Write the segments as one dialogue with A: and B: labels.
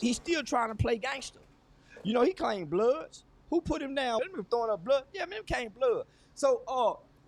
A: He's still trying to play gangster. You know, he claimed Bloods. Who put him down? Them throwing up blood. Yeah, man, came Blood. So,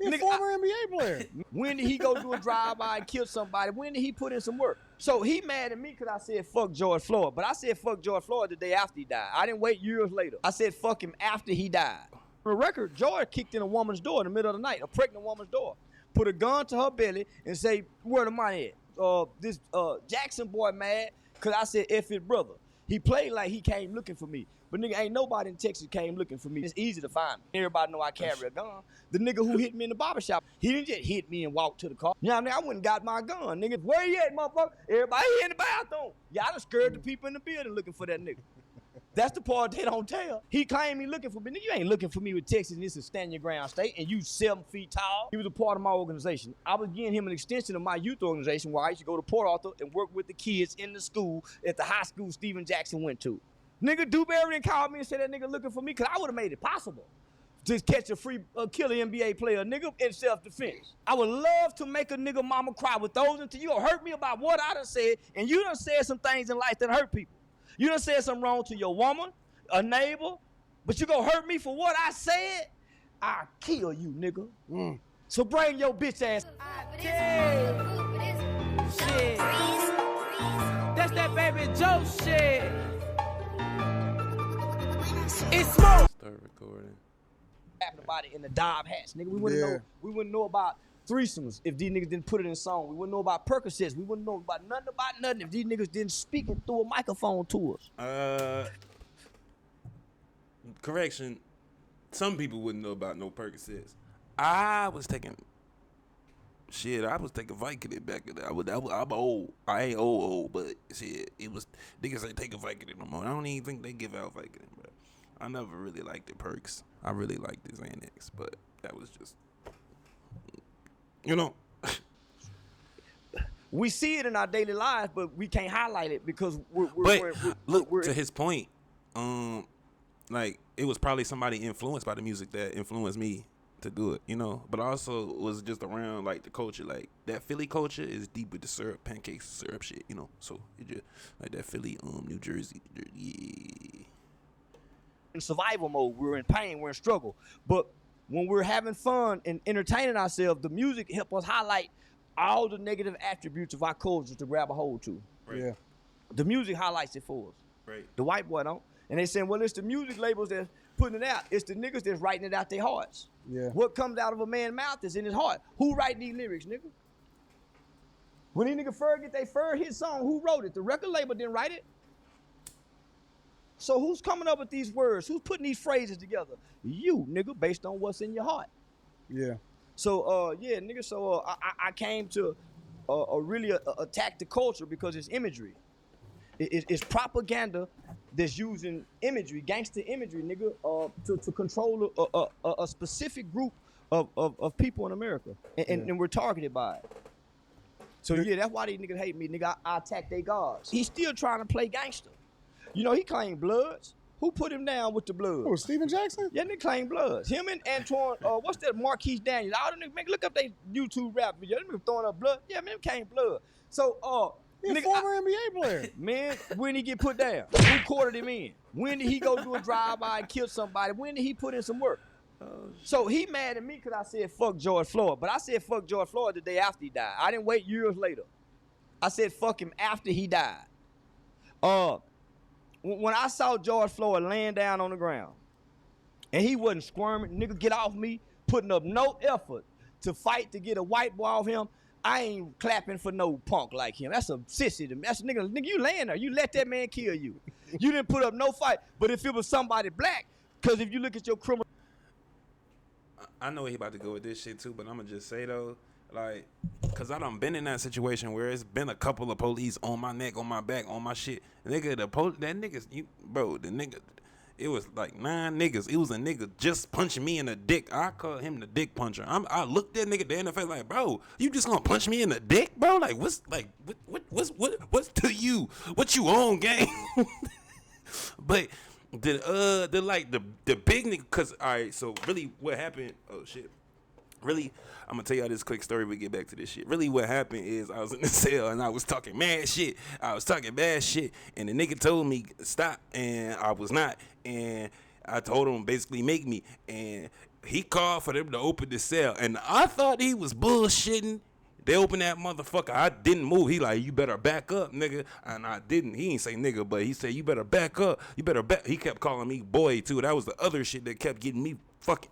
B: He's a former NBA player.
A: when did he go do a drive-by and kill somebody? When did he put in some work? So he mad at me because I said fuck George Floyd. But I said fuck George Floyd the day after he died. I didn't wait years later. I said fuck him after he died. For the record, George kicked in a woman's door in the middle of the night, a pregnant woman's door. Put a gun to her belly and say, where the money at? This Jackson boy mad because I said F his brother. He played like he came looking for me. But nigga, ain't nobody in Texas came looking for me. It's easy to find me. Everybody know I carry a gun. The nigga who hit me in the barbershop, he didn't just hit me and walk to the car. You know what I mean? I went and got my gun, nigga. Where you at, motherfucker? Everybody in the bathroom. Yeah, I done scared the people in the building looking for that nigga. That's the part they don't tell. He claimed he looking for me. Nigga, you ain't looking for me with Texas, and this is stand your ground state, and you 7 feet tall. He was a part of my organization. I was giving him an extension of my youth organization where I used to go to Port Arthur and work with the kids in the school at the high school Stephen Jackson went to. Nigga, Dewberry called me and said that nigga looking for me because I would have made it possible to catch a free killer NBA player, nigga, in self-defense. I would love to make a nigga mama cry with those until you gonna hurt me about what I done said, and you done said some things in life that hurt people. You done said something wrong to your woman, a neighbor, but you gonna hurt me for what I said? I'll kill you, nigga. So bring your bitch ass.
C: Shit. That's that baby Joe shit. It's smoke.
D: Start recording.
A: Happened about it in the Dobb hats, nigga. We wouldn't know about threesomes if these niggas didn't put it in song. We wouldn't know about Percocets. We wouldn't know about nothing if these niggas didn't speak it through a microphone to us.
D: Correction. Some people wouldn't know about no Percocets. I was taking Vicodin back in there. I'm old. I ain't old, but shit, it was niggas ain't taking Vicodin no more. I don't even think they give out Vicodin, bro. I never really liked the perks. I really liked the Xanax, but that was just, you know.
A: We see it in our daily lives, but we can't highlight it because
D: we're to his point, like it was probably somebody influenced by the music that influenced me to do it, you know. But also was just around like the culture, like that Philly culture is deep with the syrup, pancakes, syrup shit, you know. So it just like that Philly, New Jersey, yeah.
A: In survival mode, we're in pain, we're in struggle. But when we're having fun and entertaining ourselves, the music help us highlight all the negative attributes of our culture to grab a hold to.
D: Right.
B: Yeah.
A: The music highlights it for us.
D: Right.
A: The white boy don't. And they saying, well, it's the music labels that's putting it out. It's the niggas that's writing it out their hearts.
B: Yeah.
A: What comes out of a man's mouth is in his heart. Who write these lyrics, nigga? When these niggas get they hit song, who wrote it? The record label didn't write it. So who's coming up with these words? Who's putting these phrases together? You, nigga, based on what's in your heart.
B: Yeah.
A: So, yeah, nigga, so I came to really attack the culture because it's imagery. It's propaganda that's using imagery, gangster imagery, nigga, to control a specific group of people in America. And we're targeted by it. So, yeah, that's why these niggas hate me, nigga. I attack their gods. He's still trying to play gangster. You know, he claimed Bloods. Who put him down with the Bloods?
B: Oh, Stephen Jackson?
A: Yeah, they claim Bloods. Him and Antoine, what's that, Marquise Daniels. All them niggas, man, look up they YouTube rap video. Them niggas throwing up blood. Yeah, man, came Blood. So,
B: He's a former NBA player.
A: Man, when did he get put down? Who quartered him in? When did he go do a drive-by and kill somebody? When did he put in some work? So he mad at me because I said fuck George Floyd. But I said fuck George Floyd the day after he died. I didn't wait years later. I said fuck him after he died. When I saw George Floyd laying down on the ground, and he wasn't squirming, nigga, get off me, putting up no effort to fight to get a white boy off him, I ain't clapping for no punk like him. That's a sissy to me. That's a nigga, you laying there. You let that man kill you. You didn't put up no fight. But if it was somebody black, because if you look at your criminal...
D: I know he about to go with this shit too, but I'm going to just say though, like, because I done been in that situation where it's been a couple of police on my neck, on my back, on my shit. Nigga, the nigga, it was like 9 niggas. It was a nigga just punching me in the dick. I call him the dick puncher. I looked that nigga dead in the face like, bro, you just gonna punch me in the dick, bro? Like, what's to you? What you on, gang? But the big nigga, cause all right, so really what happened? Oh shit. Really, I'm gonna tell y'all this quick story. We get back to this shit. Really, what happened is I was in the cell and I was talking mad shit. I was talking bad shit, and the nigga told me stop, and I was not. And I told him basically make me, and he called for them to open the cell, and I thought he was bullshitting. They opened that motherfucker. I didn't move. He like, you better back up, nigga. And I didn't. He ain't say nigga, but he said, you better back up. You better back. He kept calling me boy, too. That was the other shit that kept getting me fucking.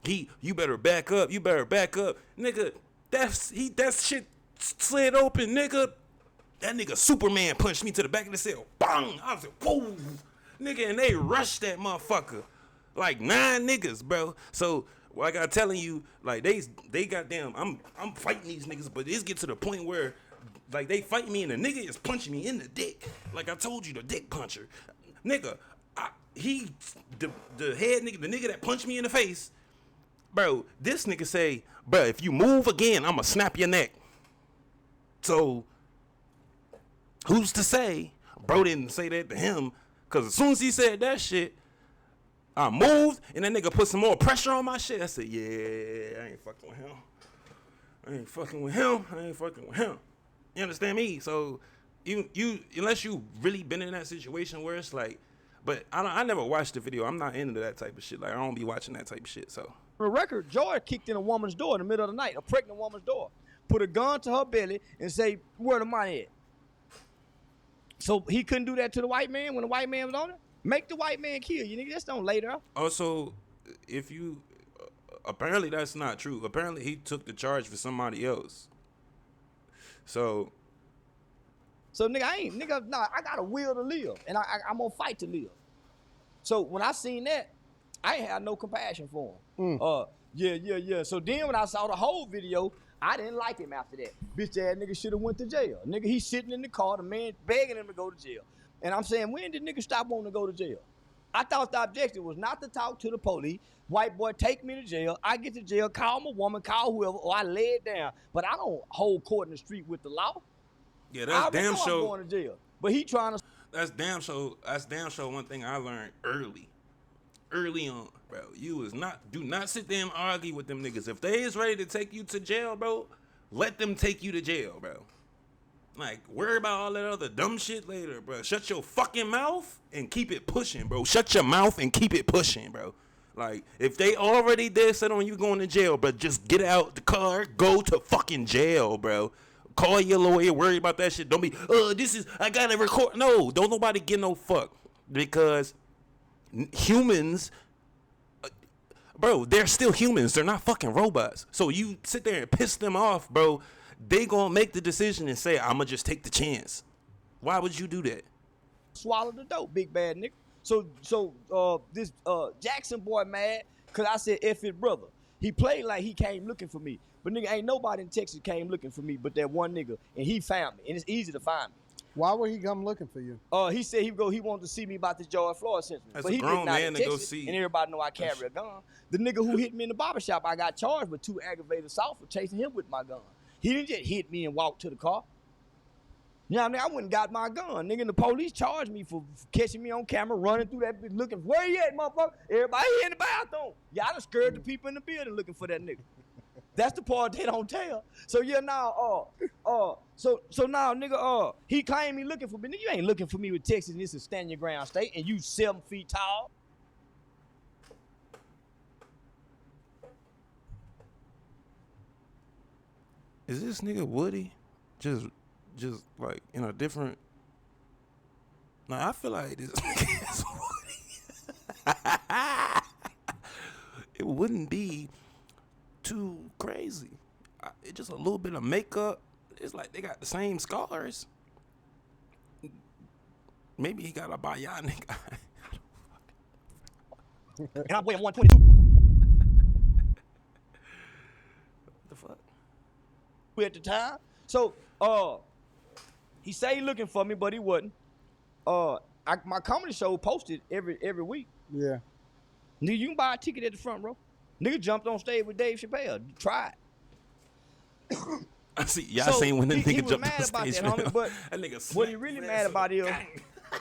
D: You better back up. You better back up. Nigga, that shit slid open, nigga. That nigga Superman punched me to the back of the cell. Bang! I was like, whoa. Nigga, and they rushed that motherfucker. Like 9 niggas, bro. So, like I telling you, like they goddamn, I'm fighting these niggas, but it's get to the point where like they fight me and the nigga is punching me in the dick. Like I told you, the dick puncher. Nigga, the head nigga, the nigga that punched me in the face, bro, this nigga say, bro, if you move again, I'ma snap your neck. So who's to say bro didn't say that to him? Cause as soon as he said that shit, I moved, and that nigga put some more pressure on my shit. I said, yeah, I ain't fucking with him. I ain't fucking with him. You understand me? So, you unless you really been in that situation where it's like, but I never watched the video. I'm not into that type of shit. Like, I don't be watching that type of shit, so.
A: For the record, George kicked in a woman's door in the middle of the night, a pregnant woman's door, put a gun to her belly, and say, where the money at? So, he couldn't do that to the white man when the white man was on it? Make the white man kill you, nigga. That's don't later.
D: Also, if you apparently that's not true. Apparently he took the charge for somebody else. So
A: nigga, I got a will to live, and I'm gonna fight to live. So when I seen that, I ain't had no compassion for him. Yeah. So then when I saw the whole video, I didn't like him after that. Bitch ass nigga should have went to jail. Nigga, he's sitting in the car, the man begging him to go to jail. And I'm saying, when did niggas stop wanting to go to jail? I thought the objective was not to talk to the police. White boy, take me to jail. I get to jail, call my woman, call whoever, or I lay it down. But I don't hold court in the street with the law.
D: Yeah, that's damn sure.
A: I'm going to jail. But he trying to.
D: That's damn sure. One thing I learned early on, bro. Do not sit there and argue with them niggas. If they is ready to take you to jail, bro, let them take you to jail, bro. Like, worry about all that other dumb shit later, bro. Shut your fucking mouth and keep it pushing, bro. Shut your mouth and keep it pushing, bro. Like, if they already dead set on you going to jail, bro, just get out the car, go to fucking jail, bro. Call your lawyer, worry about that shit. Don't be, I gotta record. No, don't nobody get no fuck. Because humans, bro, they're still humans. They're not fucking robots. So you sit there and piss them off, bro. They gonna make the decision and say, I'ma just take the chance. Why would you do that?
A: Swallow the dope, big bad nigga. So this Jackson boy mad, cause I said F his brother. He played like he came looking for me. But nigga, ain't nobody in Texas came looking for me but that one nigga. And he found me. And it's easy to find me.
B: Why would he come looking for you?
A: He said he wanted to see me about this George Floyd sentence.
D: That's
A: but
D: a
A: he
D: grown
A: did not
D: man
A: in
D: to go
A: Texas,
D: see.
A: and everybody know I carry a gun. The nigga who hit me in the barbershop, I got charged with 2 aggravated assault for chasing him with my gun. He didn't just hit me and walk to the car. You know what I mean? I went and got my gun. Nigga, and the police charged me for catching me on camera, running through that bitch, looking, where you at, motherfucker? Everybody in the bathroom. Y'all done scared the people in the building looking for that nigga. That's the part they don't tell. So yeah, now, so now, nigga, he claimed he looking for me. Nigga, you ain't looking for me with Texas, and this is stand your ground state, and you 7 feet tall.
D: Is this nigga Woody just like in a different? No, I feel like this nigga is Woody. It wouldn't be too crazy. It's just a little bit of makeup. It's like they got the same scars. Maybe he got a bionic eye.
A: And I'm weighing 122.
D: What the fuck?
A: At the time. So, he say he looking for me, but he wasn't. My comedy show posted every week.
B: Yeah.
A: Nigga, you can buy a ticket at the front row. Nigga jumped on stage with Dave Chappelle. Try it.
D: I see. Y'all seen when the nigga jumped
A: mad
D: on
A: about
D: stage.
A: that, homie, but
D: that nigga
A: what he really mad about is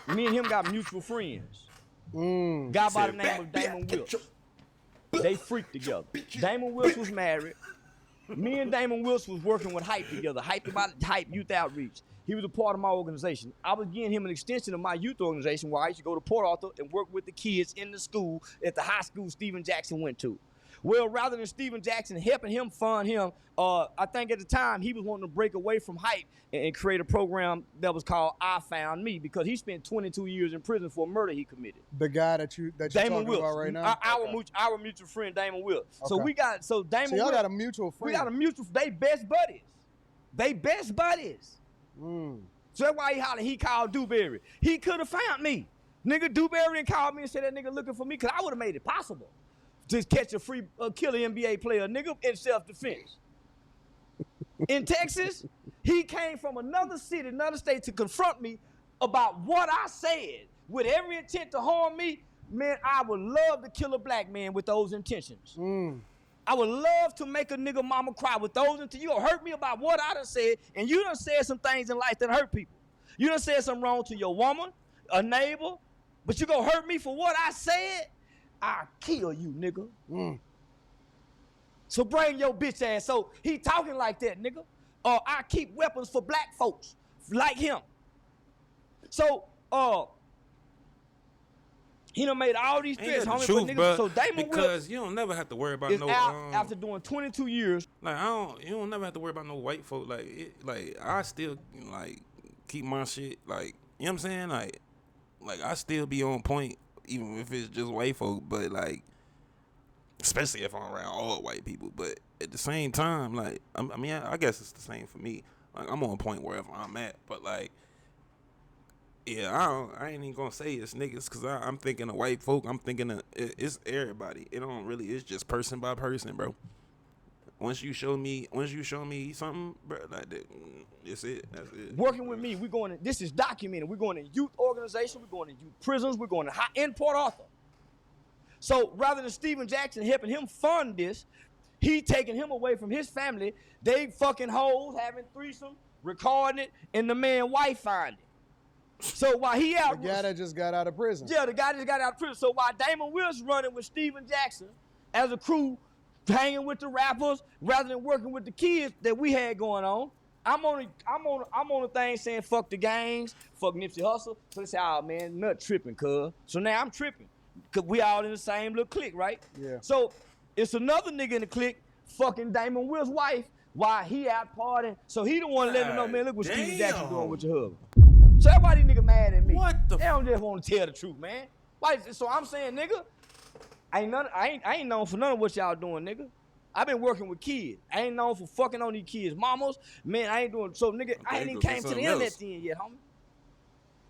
A: me and him got mutual friends. Guy by the name of Damon Wilkes. They freaked together. Damon Wilson was married. Me and Damon Wilson was working with Hype together. Hype Youth Outreach. He was a part of my organization. I was giving him an extension of my youth organization where I used to go to Port Arthur and work with the kids in the school at the high school Stephen Jackson went to. Well, rather than Stephen Jackson helping him fund him, I think at the time he was wanting to break away from Hype and create a program that was called I Found Me, because he spent 22 years in prison for a murder he committed.
B: The guy that you're talking about right now?
A: Our mutual friend, Damon Wilson. Okay. So Damon
B: y'all got a mutual friend.
A: We got a mutual, they best buddies. So that's why he called Dewberry. He could have found me. Nigga, Dewberry and called me and said that nigga looking for me, because I would have made it possible to catch a free killer NBA player, nigga, in self-defense. In Texas, he came from another city, another state to confront me about what I said with every intent to harm me. Man, I would love to kill a black man with those intentions. I would love to make a nigga mama cry with those intentions. You gonna hurt me about what I done said, and you done said some things in life that hurt people. You done said something wrong to your woman, a neighbor, but you gonna hurt me for what I said? I'll kill you, nigga. So bring your bitch ass. So he talking like that, nigga. I keep weapons for black folks like him. So he done made all these threats, homie.
D: Truth,
A: nigga,
D: bro,
A: so Damon
D: because you don't never have to worry about no.
A: After doing 22 years.
D: Like you don't never have to worry about no white folk. Like I still like keep my shit. Like you know what I'm saying. Like I still be on point even if it's just white folk. But like, especially if I'm around all white people. But at the same time, like I mean, I guess it's the same for me. Like I'm on point wherever I'm at. But like. Yeah, I ain't even gonna say it's niggas, because I'm thinking of white folk. I'm thinking it's everybody. It's just person by person, bro. Once you show me something, bro, like that, it's it. That's it.
A: Working with me, we're going to, this is documented. We're going to youth organization, we're going to youth prisons, we're going to in Port Arthur. So rather than Stephen Jackson helping him fund this, he taking him away from his family. They fucking hoes, having threesome, recording it, and the man wife find it. So while he out,
B: the guy that just got out of prison.
A: Yeah, the guy that just got out of prison. So while Damon Wilson running with Stephen Jackson as a crew, hanging with the rappers rather than working with the kids that we had going on, I'm on a thing saying fuck the gangs, fuck Nipsey Hussle. So they say, oh man, nut tripping, cuz. So now I'm tripping, cause we all in the same little clique, right?
B: Yeah.
A: So it's another nigga in the clique, fucking Damon Wilson's wife, while he out partying. So he the one letting him know, man, look what Stephen Jackson doing with your husband. So that's why these niggas mad at me.
D: What the?
A: They don't just want to tell the truth, man. Why? So I'm saying, nigga, I ain't known for none of what y'all doing, nigga. I been working with kids. I ain't known for fucking on these kids' mamas. Man, I ain't doing so, nigga. I ain't even came to the internet then yet, homie.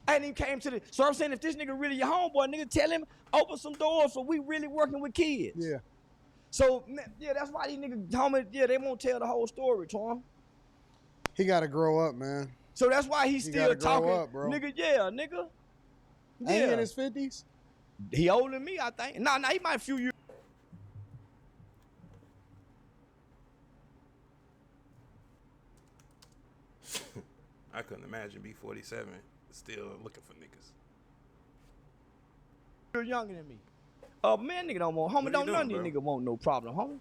A: I ain't even came to the. So I'm saying, if this nigga really your homeboy, nigga, tell him open some doors for we really working with kids.
B: Yeah.
A: So yeah, that's why these niggas, homie, yeah, they won't tell the whole story to him.
B: He got to grow up, man.
A: So that's why he's still talking,
B: up, bro.
A: nigga. Yeah, nigga. Yeah.
B: Ain't he in his 50s?
A: He older than me, I think. Nah, he might a few years.
D: I couldn't imagine be 47 still looking for niggas.
A: You're younger than me. Man, nigga don't want, homie. Don't none of these niggas want no problem, homie.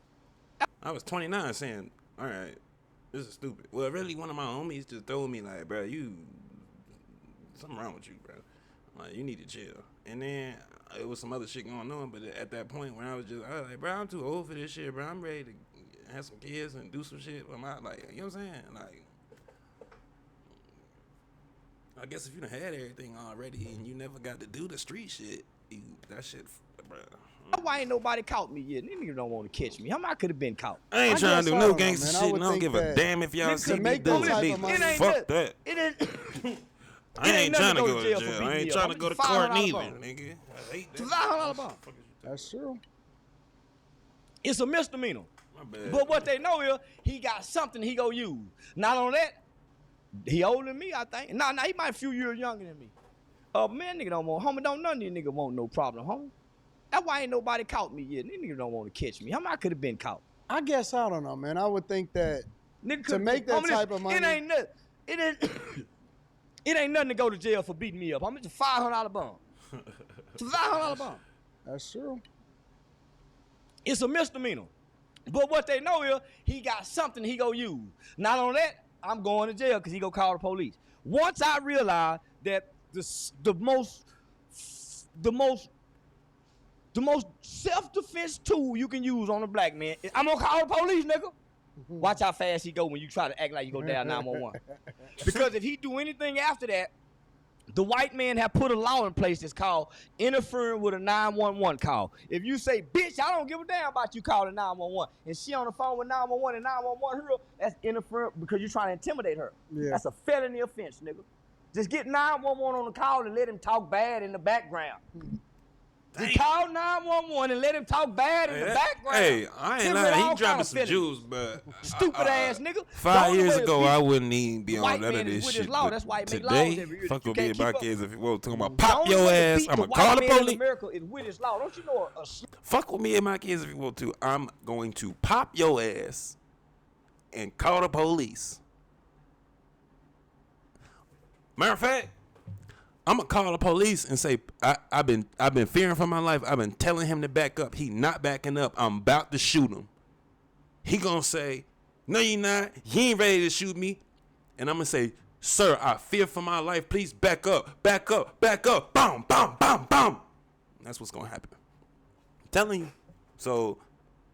D: I was 29 saying, all right. This is stupid. Well, really, one of my homies just told me, like, bro, something wrong with you, bro. Like, you need to chill. And then it was some other shit going on, but at that point when I was like, bro, I'm too old for this shit, bro. I'm ready to have some kids and do some shit. I'm out, like, you know what I'm saying? Like, I guess if you done had everything already and you never got to do the street shit, that shit, bro.
A: Why ain't nobody caught me yet? These niggas don't want to catch me. How I could have been caught?
D: I ain't trying to do no gangster shit, and I don't give a damn if y'all see me doing it. Fuck that. I ain't trying to go to jail. I ain't trying to go to court neither, nigga. I hate that.
A: $500
B: That's true.
A: It's a misdemeanor.
D: My bad.
A: But what they know is he got something he gonna use. Not on that, he older than me, I think. Nah, he might a few years younger than me. Man, nigga don't want, homie, don't none of these niggas want no problem, homie. That's why ain't nobody caught me yet. These niggas don't want to catch me. How I could have been caught?
B: I guess, I don't know, man. I would think that to make that type of money.
A: It ain't nothing. It ain't nothing to go to jail for beating me up. I'm just a $500 bond. It's a $500 bond.
B: That's true.
A: It's a misdemeanor. But what they know is he got something he gonna use. Not only that, I'm going to jail because he gonna call the police. Once I realized that the most self-defense tool you can use on a black man is, I'm gonna call the police, nigga. Watch how fast he go when you try to act like you go down 911. Because if he do anything after that, the white man have put a law in place that's called interfering with a 911 call. If you say, bitch, I don't give a damn about you calling 911, and she on the phone with 911 and 911 her, that's interfering because you're trying to intimidate her. Yeah. That's a felony offense, nigga. Just get 911 on the call and let him talk bad in the background. Just call 911 and let him talk bad in the background.
D: Hey, I ain't lying. He dropping some Jews, but
A: stupid ass nigga.
D: 5 years ago, I wouldn't even be on none of this shit.
A: Law. That's why he make laws every year.
D: Fuck with me about kids if you want talking about pop your ass. I'm gonna call the police.
A: America is with his law. Don't you know?
D: Fuck with me and my kids if you want to. I'm going to pop your ass and call the police. Matter of fact, I'm gonna call the police and say I've been fearing for my life. I've been telling him to back up. He not backing up. I'm about to shoot him. He gonna say, "No, you not. He ain't ready to shoot me." And I'm gonna say, "Sir, I fear for my life. Please back up, back up, back up." Boom, boom, boom, boom. That's what's gonna happen. I'm telling you. So,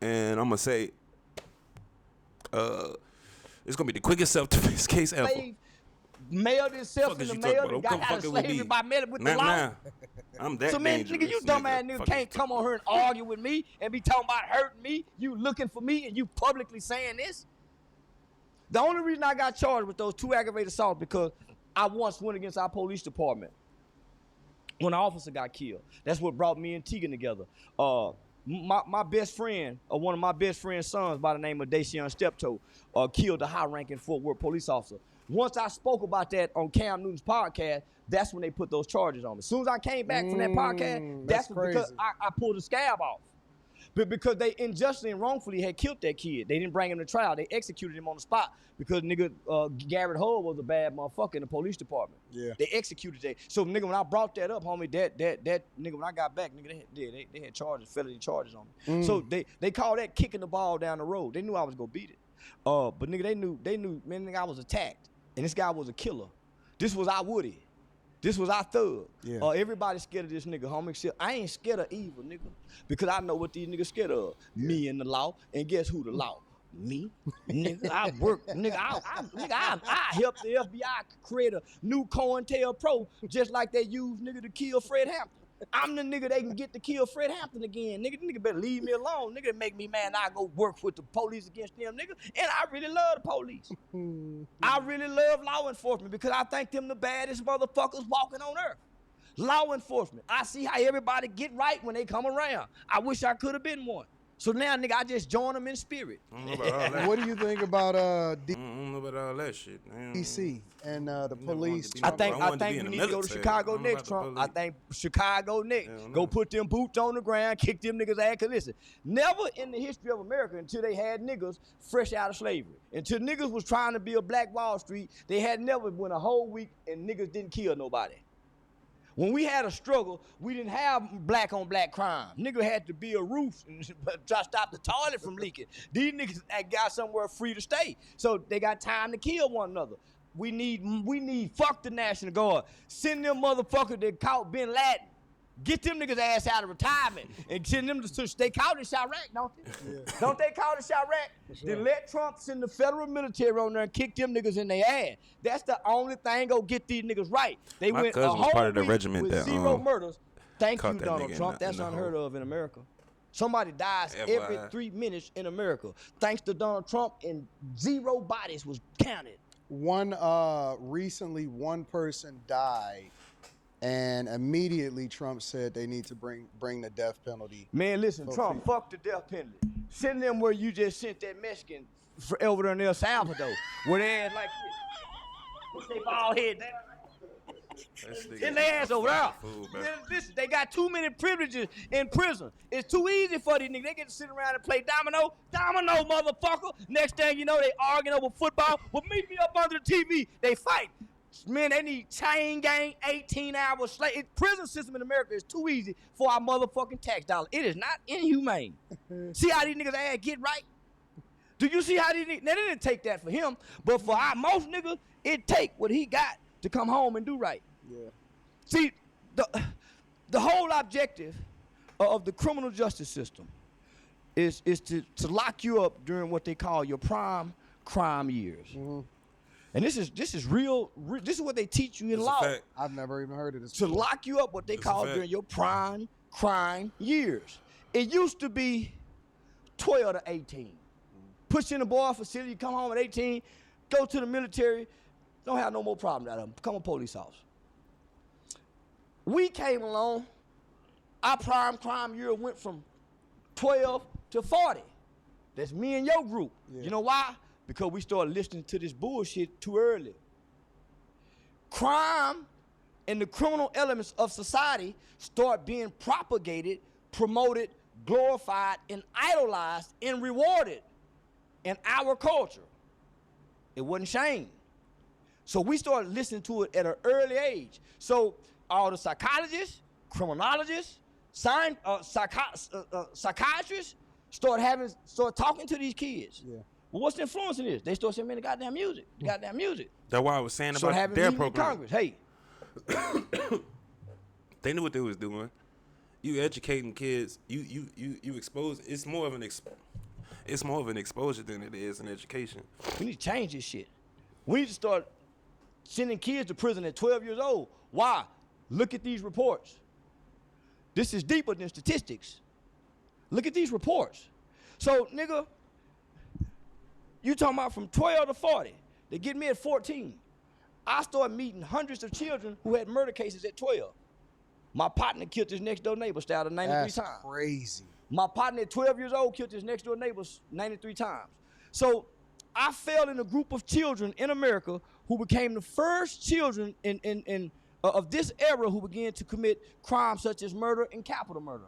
D: and I'm gonna say, it's gonna be the quickest self-defense case ever.
A: Mailed himself in the mail and got out of slavery by mail with the law.
D: I'm that
A: so man,
D: dangerous.
A: Nigga, you dumb ass nigga can't come on here and argue with me and be talking about hurting me. You looking for me and you publicly saying this. The only reason I got charged with those 2 aggravated assaults because I once went against our police department when an officer got killed. That's what brought me and Tegan together. My best friend, one of my best friend's sons by the name of Dacian Steptoe, killed a high-ranking Fort Worth police officer. Once I spoke about that on Cam Newton's podcast, that's when they put those charges on me. As soon as I came back from that podcast, that's because I pulled the scab off. But because they unjustly and wrongfully had killed that kid. They didn't bring him to trial. They executed him on the spot because nigga Garrett Hull was a bad motherfucker in the police department. Yeah. They executed that. So nigga, when I brought that up, homie, that nigga, when I got back, nigga, they had charges, felony charges on me. So they called that kicking the ball down the road. They knew I was gonna beat it. But nigga, they knew, man, nigga, I was attacked. And this guy was a killer. This was our Woody. This was our thug. Yeah. Everybody scared of this nigga, homie. I ain't scared of evil, nigga. Because I know what these niggas scared of. Yeah. Me and the law. And guess who the law? Me. Nigga, I work. Nigga, I helped the FBI create a new COINTELPRO just like they used nigga to kill Fred Hampton. I'm the nigga they can get to kill Fred Hampton again. Nigga better leave me alone. Nigga make me mad and I go work with the police against them, nigga. And I really love the police. I really love law enforcement because I think them the baddest motherfuckers walking on earth. Law enforcement. I see how everybody get right when they come around. I wish I could have been one. So now, nigga, I just join them in spirit.
B: What do you think about
D: I don't know about all that shit.
B: DC and the police?
A: I think we need to go to Chicago next, Trump. I think Chicago next. Go put them boots on the ground, kick them niggas' ass. Cause listen, never in the history of America until they had niggas fresh out of slavery. Until niggas was trying to build Black Wall Street, they had never went a whole week and niggas didn't kill nobody. When we had a struggle, we didn't have black on black crime. Nigga had to be a roof and try to stop the toilet from leaking. These niggas got somewhere free to stay. So they got time to kill one another. We need fuck the National Guard. Send them motherfuckers that caught Bin Laden. Get them niggas ass out of retirement and send them to they caught in Chirac, don't they? Yeah. Don't they call it Chirac? Sure. Then let Trump send the federal military on there and kick them niggas in their ass. That's the only thing gonna get these niggas right. They
D: My
A: went
D: cousin
A: a whole
D: was part of the
A: week
D: regiment
A: with
D: that,
A: 0 murders. Thank you,
D: that
A: Donald Trump. That's unheard of in America. Somebody dies every 3 minutes in America. Thanks to Donald Trump, and 0 bodies was counted.
B: Recently one person died. And immediately Trump said they need to bring the death penalty. Man,
A: listen, Trump, fuck the death penalty. Send them where you just sent that Mexican over there in El Salvador, where they ass like this. They bald head down. Send their ass over there. Listen, they got too many privileges in prison. It's too easy for these niggas. They get to sit around and play domino. Domino, motherfucker. Next thing you know, they arguing over football. Well, meet me up under the TV. They fight. Man, they need chain gang, 18-hour slave. Prison system in America is too easy for our motherfucking tax dollar. It is not inhumane. See how these niggas ass get right? Do you see how these niggas? Now, they didn't take that for him, but for our most niggas, it take what he got to come home and do right.
B: Yeah.
A: See, the whole objective of the criminal justice system is to lock you up during what they call your prime crime years. Mm-hmm. And this is real. This is what they teach you in law.
B: I've never even heard of this.
A: To lock you up, what they call during your prime crime years. It used to be 12 to 18. Put you in a boy facility, come home at 18, go to the military, don't have no more problems out of them. Become a police officer. We came along, our prime crime year went from 12 to 40. That's me and your group. Yeah. You know why? Because we started listening to this bullshit too early. Crime and the criminal elements of society start being propagated, promoted, glorified, and idolized and rewarded in our culture. It wasn't shamed. So we started listening to it at an early age. So all the psychologists, criminologists, psychiatrists start talking to these kids. Yeah. Well, what's influencing this? They start saying, man, the goddamn music.
D: That's why I was saying about their program.
A: Congress. Hey.
D: They knew what they was doing. You educating kids. You expose. It's more of an exposure than it is an education.
A: We need to change this shit. We need to start sending kids to prison at 12 years old. Why? Look at these reports. This is deeper than statistics. Look at these reports. So, nigga, you talking about from 12 to 40. They get me at 14. I started meeting hundreds of children who had murder cases at 12. My partner killed his next door neighbor, started 93 times.
B: That's crazy.
A: My partner at 12 years old killed his next door neighbor 93 times. So I fell in a group of children in America who became the first children of this era who began to commit crimes such as murder and capital murder.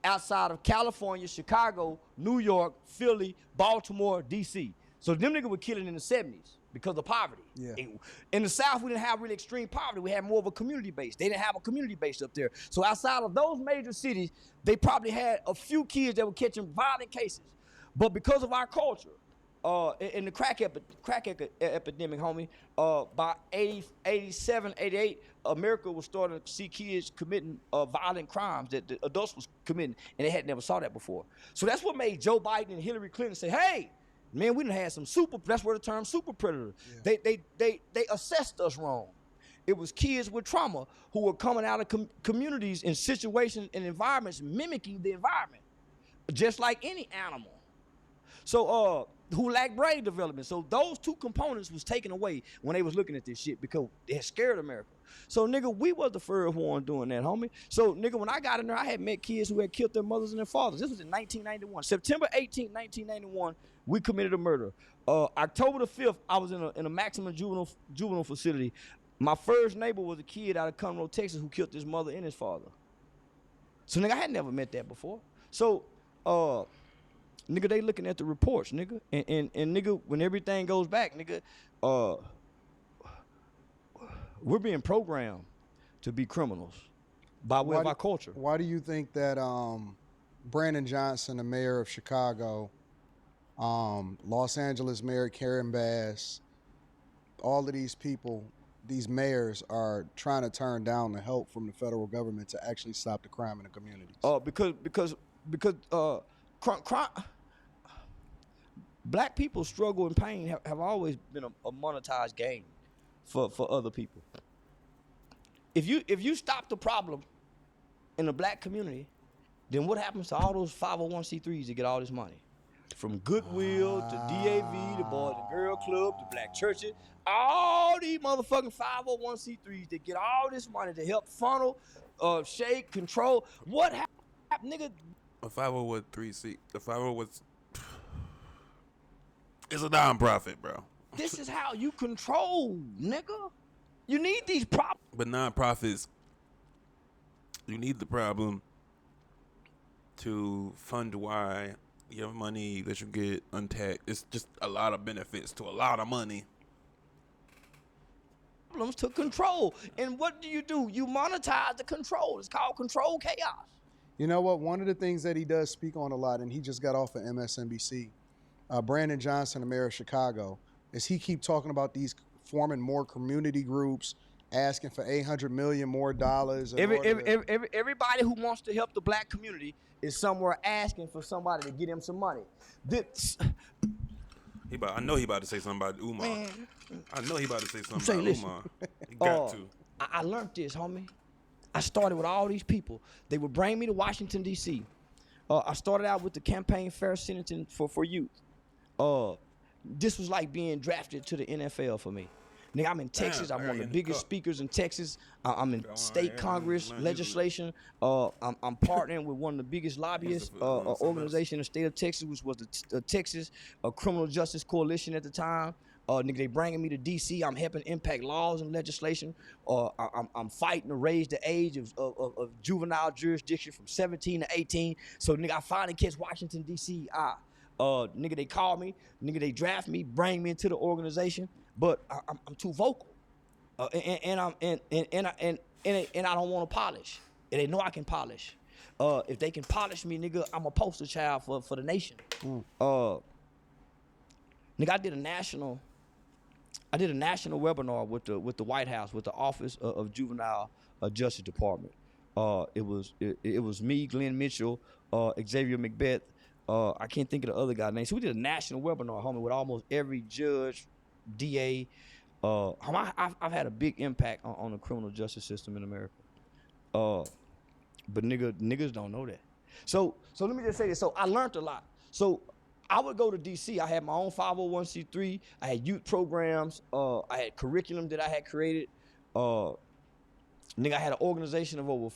A: Outside of California, Chicago, New York, Philly, Baltimore, D.C. So them niggas were killing in the 70s because of poverty. Yeah. In the South, we didn't have really extreme poverty. We had more of a community base. They didn't have a community base up there. So outside of those major cities, they probably had a few kids that were catching violent cases. But because of our culture, in the crack epidemic, homie, by 87, 88, America was starting to see kids committing violent crimes that the adults was committing, and they had never saw that before. So that's what made Joe Biden and Hillary Clinton say, hey, man, we done had some that's where the term super predator. Yeah. They assessed us wrong. It was kids with trauma who were coming out of communities and situations and environments mimicking the environment, just like any animal. So, who lacked brain development. So those two components was taken away when they was looking at this shit because it had scared America. So, nigga, we was the first one doing that, homie. So, nigga, when I got in there, I had met kids who had killed their mothers and their fathers. This was in 1991. September 18, 1991, we committed a murder. October the 5th, I was in a maximum juvenile facility. My first neighbor was a kid out of Conroe, Texas, who killed his mother and his father. So, nigga, I had never met that before. So, nigga, they looking at the reports, nigga. And nigga, when everything goes back, nigga, we're being programmed to be criminals by way of our culture.
B: Why do you think that Brandon Johnson, the mayor of Chicago, Los Angeles Mayor Karen Bass, all of these people, these mayors are trying to turn down the help from the federal government to actually stop the crime in the communities?
A: Because crime, black people's struggle and pain have always been a monetized game for other people. If you stop the problem in the black community, then what happens to all those 501c3s that get all this money? From Goodwill to DAV, the Boys and Girl Club, to black churches, all these motherfucking 501c3s that get all this money to help funnel, shake, control. What happened, nigga?
D: A 501c3, the 501 it's a nonprofit, bro.
A: This is how you control, nigga. You need these problems.
D: But nonprofits, you need the problem to fund why your money that you get untaxed. It's just a lot of benefits to a lot of money.
A: problems to control. And what do? You monetize the control. It's called control chaos.
B: You know what? One of the things that he does speak on a lot, and he just got off of MSNBC, Brandon Johnson, the mayor of Chicago, is he keep talking about these forming more community groups, asking for $800 million more dollars.
A: Everybody who wants to help the black community is somewhere asking for somebody to get him some money.
D: I know he about to say something about Umar.
A: Man.
D: I know he about to say something
A: Say,
D: about
A: listen.
D: Umar. He got to.
A: I learned this, homie. I started with all these people. They would bring me to Washington, D.C. I started out with the Campaign Fair Sentencing for Youth. This was like being drafted to the NFL for me. Nigga, I'm in Texas. I'm one of the biggest speakers in Texas. I'm in state Congress legislation. I'm partnering with one of the biggest lobbyist organization in the state of Texas, which was the Texas Criminal Justice Coalition at the time. Nigga, they bringing me to D.C. I'm helping impact laws and legislation. I'm fighting to raise the age of juvenile jurisdiction from 17 to 18. So, nigga, I finally catch Washington, D.C. Nigga, they call me. Nigga, they draft me, bring me into the organization. But I'm too vocal, and I don't want to polish. And they know I can polish. If they can polish me, nigga, I'm a poster child for the nation. Nigga, I did a national webinar with the White House, with the Office of Juvenile Justice Department. It was me, Glenn Mitchell, Xavier Macbeth. I can't think of the other guy's name. So we did a national webinar, homie, with almost every judge, DA. I've had a big impact on the criminal justice system in America. But niggas don't know that. So let me just say this. So I learned a lot. So I would go to DC. I had my own 501c3. I had youth programs. I had curriculum that I had created. Nigga, I had an organization of over,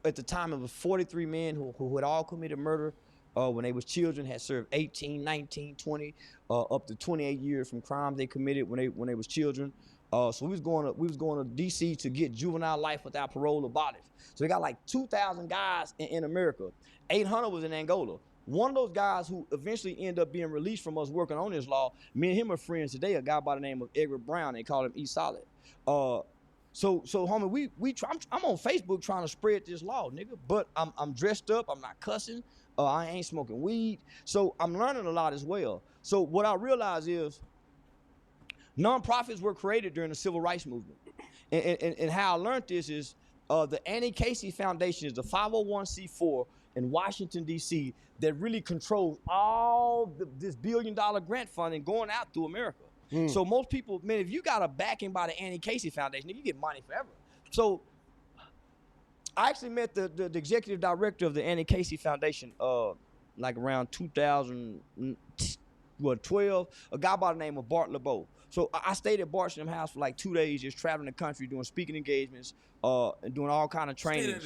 A: at the time it was 43 men who had all committed murder when they was children, had served 18, 19, 20, up to 28 years from crimes they committed when they was children. So we was going to DC to get juvenile life without parole abolished. So they got like 2,000 guys in America. 800 was in Angola. One of those guys who eventually ended up being released from us working on this law, me and him are friends today, a guy by the name of Edgar Brown. They call him E Solid. So homie, I'm on Facebook trying to spread this law, nigga. But I'm dressed up. I'm not cussing. I ain't smoking weed. So I'm learning a lot as well. So what I realize is nonprofits were created during the civil rights movement. And how I learned this is the Annie Casey Foundation is the 501c4 in Washington, D.C. that really controls all this $1 billion grant funding going out through America. So most people, man, if you got a backing by the Annie Casey Foundation, you get money forever. So I actually met the executive director of the Annie Casey Foundation like around 2012, a guy by the name of Bart LeBeau. So I stayed at Bart's house for like 2 days, just traveling the country, doing speaking engagements, and doing all kind of training.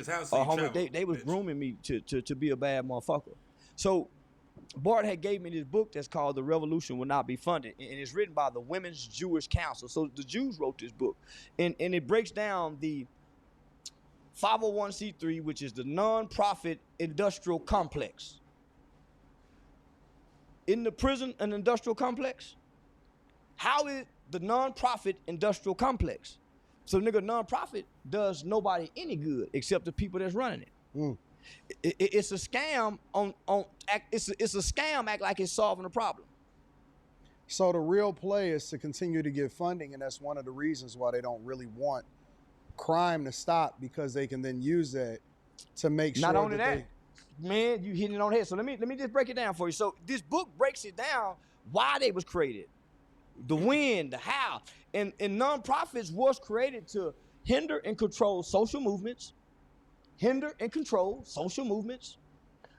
A: They was grooming me to be a bad motherfucker. So Bart had gave me this book that's called The Revolution Will Not Be Funded, and it's written by the Women's Jewish Council. So the Jews wrote this book, and it breaks down the 501c3, which is the nonprofit industrial complex. In the prison and industrial complex, how is the nonprofit industrial complex? So nigga, nonprofit does nobody any good except the people that's running it. It's a scam it's a scam act like it's solving a problem.
B: So the real play is to continue to get funding, and that's one of the reasons why they don't really want crime to stop, because they can then use that to make sure.
A: Not only that, man, you hitting it on the head. So let me just break it down for you. So this book breaks it down why they was created, the when, the how, and nonprofits was created to hinder and control social movements.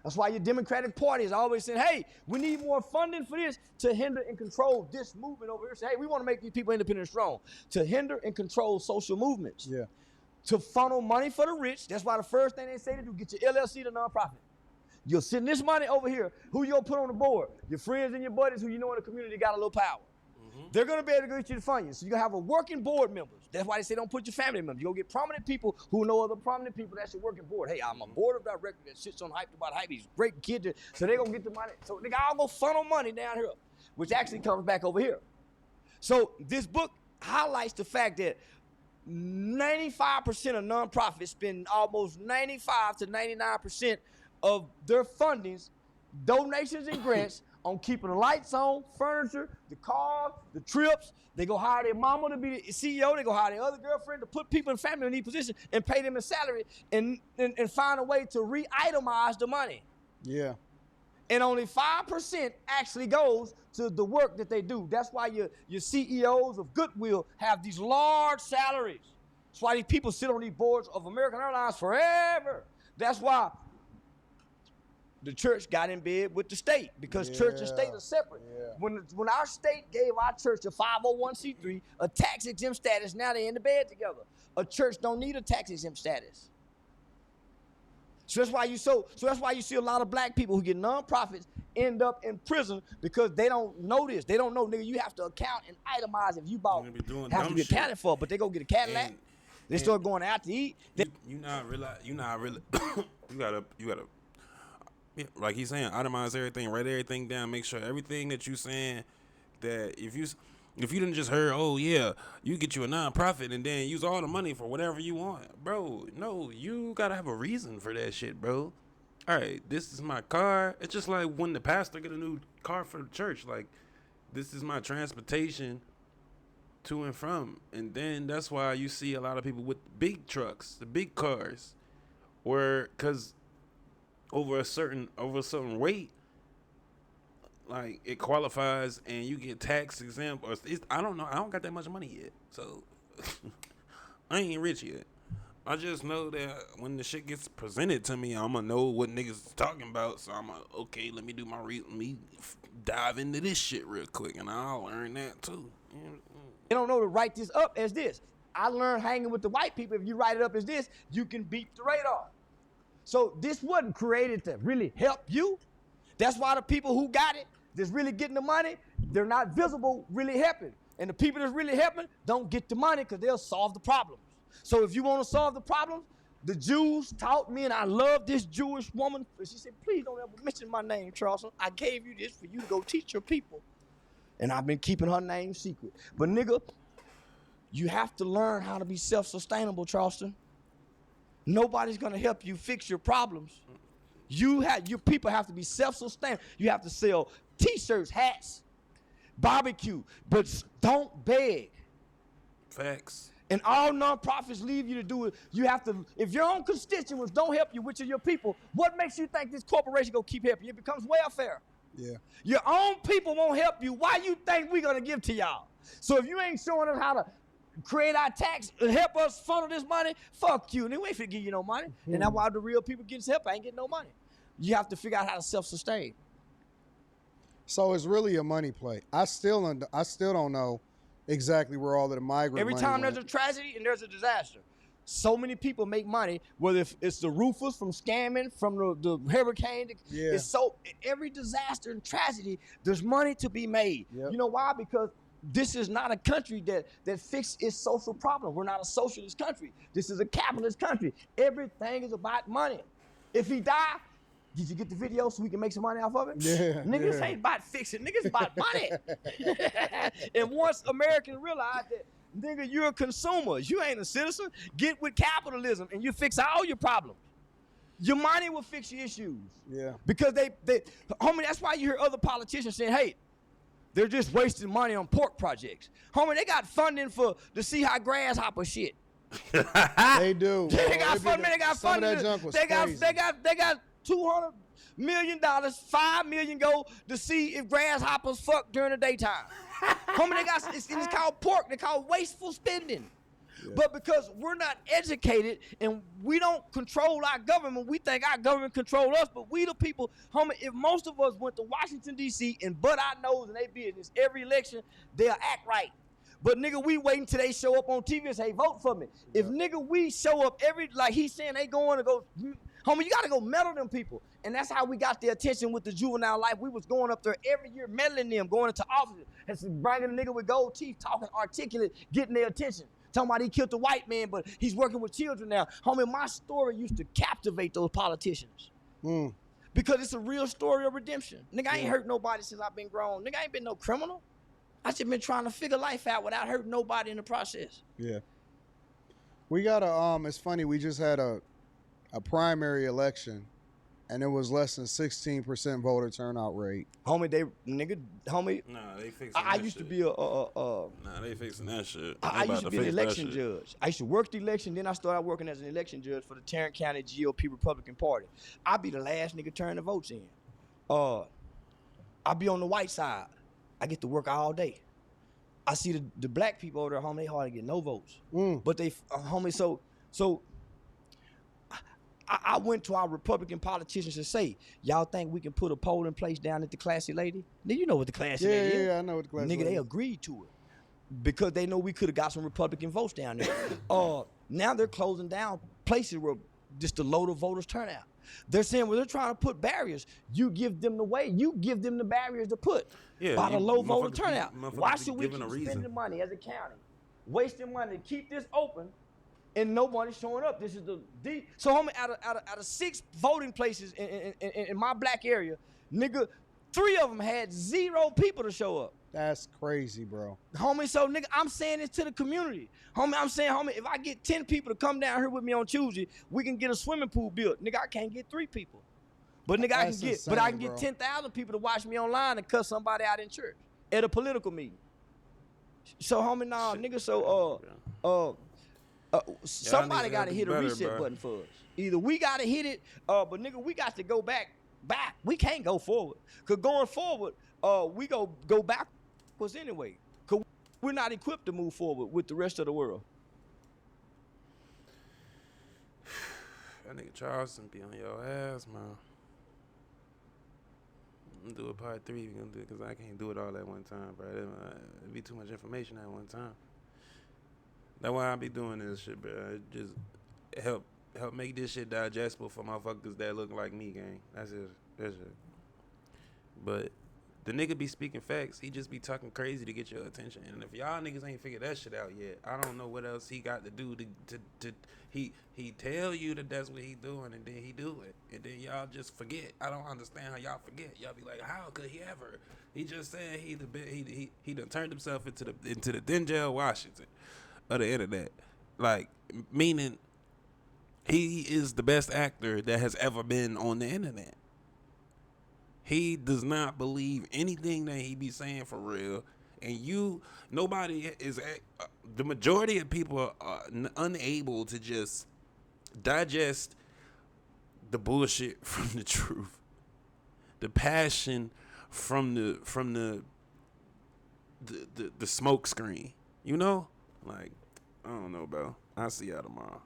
A: That's why your Democratic Party is always saying, hey, we need more funding for this, to hinder and control this movement over here. Say, hey, we want to make these people independent and strong. To hinder and control social movements.
B: Yeah.
A: To funnel money for the rich. That's why the first thing they say to do, get your LLC to nonprofit. You'll send this money over here. Who you'll put on the board? Your friends and your buddies who you know in the community got a little power. They're going to be able to get you to fund you. So you're going to have a working board members. That's why they say don't put your family members. You're going to get prominent people who know other prominent people. That's your working board. Hey, I'm a board of directors that sits on hype about hype. He's a great kid. So they're going to get the money. So they all go funnel money down here, which actually comes back over here. So this book highlights the fact that 95% of nonprofits spend almost 95 to 99% of their fundings, donations and grants on keeping the lights on, furniture, the cars, the trips. They go hire their mama to be the CEO. They go hire their other girlfriend to put people in family in these positions and pay them a salary and find a way to re-itemize the money.
B: Yeah.
A: And only 5% actually goes to the work that they do. That's why your CEOs of Goodwill have these large salaries. That's why these people sit on these boards of American Airlines forever. That's why the church got in bed with the state, because church and state are separate. Yeah. When our state gave our church a 501c3, a tax-exempt status, now they're in the bed together. A church don't need a tax-exempt status. So that's why you see a lot of black people who get nonprofits end up in prison, because they don't know this. They don't know, nigga, you have to account and itemize if you bought, have to be accounted for, but they go get a Cadillac. They start going out to eat.
D: You not really, you gotta, yeah, like he's saying, itemize everything, write everything down, make sure everything that you saying, that if you didn't just heard, oh yeah, you get you a nonprofit and then use all the money for whatever you want, bro. No, you gotta have a reason for that shit, bro. All right, this is my car. It's just like when the pastor get a new car for the church. Like, this is my transportation to and from. And then that's why you see a lot of people with big trucks, the big cars, where, cause over a certain weight, like, it qualifies and you get tax exempt, or I don't know. I don't got that much money yet, so I ain't rich yet. I just know that when the shit gets presented to me, I'm gonna know what niggas is talking about. So I'm like, okay, let me do my let me dive into this shit real quick, and I'll learn that too.
A: They don't know to write this up as this. I learned hanging with the white people. If you write it up as this, you can beat the radar. So this wasn't created to really help you. That's why the people who got it, that's really getting the money, they're not visible, really helping. And the people that's really helping don't get the money because they'll solve the problems. So if you want to solve the problems, the Jews taught me, and I love this Jewish woman. She said, please don't ever mention my name, Charleston. I gave you this for you to go teach your people. And I've been keeping her name secret. But nigga, you have to learn how to be self-sustainable, Charleston. Nobody's gonna help you fix your problems. Your people have to be self-sustainable. You have to sell t-shirts, hats, barbecue, but don't beg.
D: Facts.
A: And all nonprofits leave you to do it. You have to, if your own constituents don't help you, which are your people, what makes you think this corporation gonna keep helping you? It becomes welfare.
B: Yeah.
A: Your own people won't help you. Why you think we gonna give to y'all? So if you ain't showing us how to create our tax and help us funnel this money, fuck you. And we ain't finna give you no money. And that's why the real people getting help, I ain't getting no money. You have to figure out how to self-sustain.
B: So it's really a money play. I still don't know exactly where all of the migrant
A: Every
B: money
A: time
B: went.
A: there's a tragedy and there's a disaster, so many people make money, whether it's the roofers from scamming, from the hurricane.
B: Yeah.
A: It's so, every disaster and tragedy, there's money to be made.
B: Yep.
A: You know why? Because this is not a country that fixes its social problem. We're not a socialist country. This is a capitalist country. Everything is about money. If he die, did you get the video so we can make some money off of it?
B: Yeah.
A: Niggas ain't about fixing. Niggas about money. And once Americans realize that, nigga, you're a consumer. You ain't a citizen. Get with capitalism and you fix all your problems. Your money will fix your issues.
B: Yeah.
A: Because they homie, that's why you hear other politicians saying, hey, they're just wasting money on pork projects. Homie, they got funding to see how grasshopper shit.
B: They do.
A: They got funding. They got
B: some
A: funding.
B: of that junk was
A: They
B: crazy.
A: got $200 million, $5 million go to see if grasshoppers fuck during the daytime. Homie, it's called pork. They call wasteful spending. Yeah. But because we're not educated and we don't control our government, we think our government control us, but we the people, homie, if most of us went to Washington, D.C. and butt our nose in their business every election, they'll act right. But nigga, we waiting till they show up on TV and say, vote for me. Yeah. If nigga, we show up like he's saying they going to go, homie, you got to go meddle them people. And that's how we got the attention with the juvenile life. We was going up there every year, meddling them, going into offices, and bringing a nigga with gold teeth, talking articulate, getting their attention. Talking about he killed the white man, but he's working with children now. Homie, my story used to captivate those politicians. Because it's a real story of redemption. Nigga, I ain't hurt nobody since I've been grown. Nigga, I ain't been no criminal. I just been trying to figure life out without hurting nobody in the process.
B: Yeah. We got a it's funny, we just had a primary election and it was less than 16% voter turnout rate.
A: Homie, homie.
D: Nah, they fixing
A: I
D: that
A: used to
D: shit.
A: be
D: Nah, they fixing that shit. They
A: I
D: about
A: used to be an
D: fix that
A: election
D: shit.
A: judge. I used to work the election, then I started working as an election judge for the Tarrant County GOP Republican Party. I be the last nigga turn the votes in. I be on the white side. I get to work all day. I see the black people over there, homie, they hardly get no votes. But they, homie, so I went to our Republican politicians to say, y'all think we can put a polling place down at the Classy Lady? Nigga, you know what the Classy Lady is.
B: Yeah, I know what the Classy
A: Nigga,
B: Lady
A: they
B: is.
A: agreed to it because they know we could have got some Republican votes down there. Now they're closing down places where just to low the voters turnout. They're saying, well, they're trying to put barriers. You give them the way. You give them the barriers to put by the low voter turnout. Why should we keep spending money as a county, wasting money to keep this open, and nobody's showing up? This is so homie, out of 6 voting places in my black area, nigga, 3 of them had 0 people to show up.
B: That's crazy, bro.
A: Homie, so nigga, I'm saying this to the community. Homie, I'm saying, homie, if I get 10 people to come down here with me on Tuesday, we can get a swimming pool built. Nigga, I can't get 3 people. But nigga,
B: That's insane,
A: I can
B: bro.
A: get 10,000 people to watch me online and cuss somebody out in church at a political meeting. So homie, nah, nigga, so somebody gotta hit a reset button for us. Either we gotta hit it, but nigga, we got to go back. We can't go forward. Cause going forward, we go backwards anyway. Cause we're not equipped to move forward with the rest of the world.
D: That nigga Charleston be on your ass, man. I'm gonna do it part 3. We're gonna do it because I can't do it all at one time, bro. It'd be too much information at one time. That's why I be doing this shit, bro. Just help make this shit digestible for motherfuckers that look like me, gang. That's it. But the nigga be speaking facts. He just be talking crazy to get your attention. And if y'all niggas ain't figured that shit out yet, I don't know what else he got to do to he tell you that that's what he doing, and then he do it, and then y'all just forget. I don't understand how y'all forget. Y'all be like, how could he ever? He just said he done turned himself into the Denzel Washington of the internet, like meaning he is the best actor that has ever been on the internet. He does not believe anything that he be saying for real. And nobody is, the majority of people are unable to just digest the bullshit from the truth, the passion from the smoke screen, you know? Like, I don't know, bro. I'll see y'all tomorrow.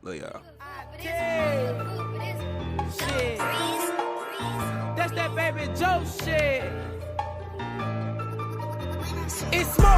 D: Love y'all.
C: Shit. That's that baby Joe shit. It's smoke.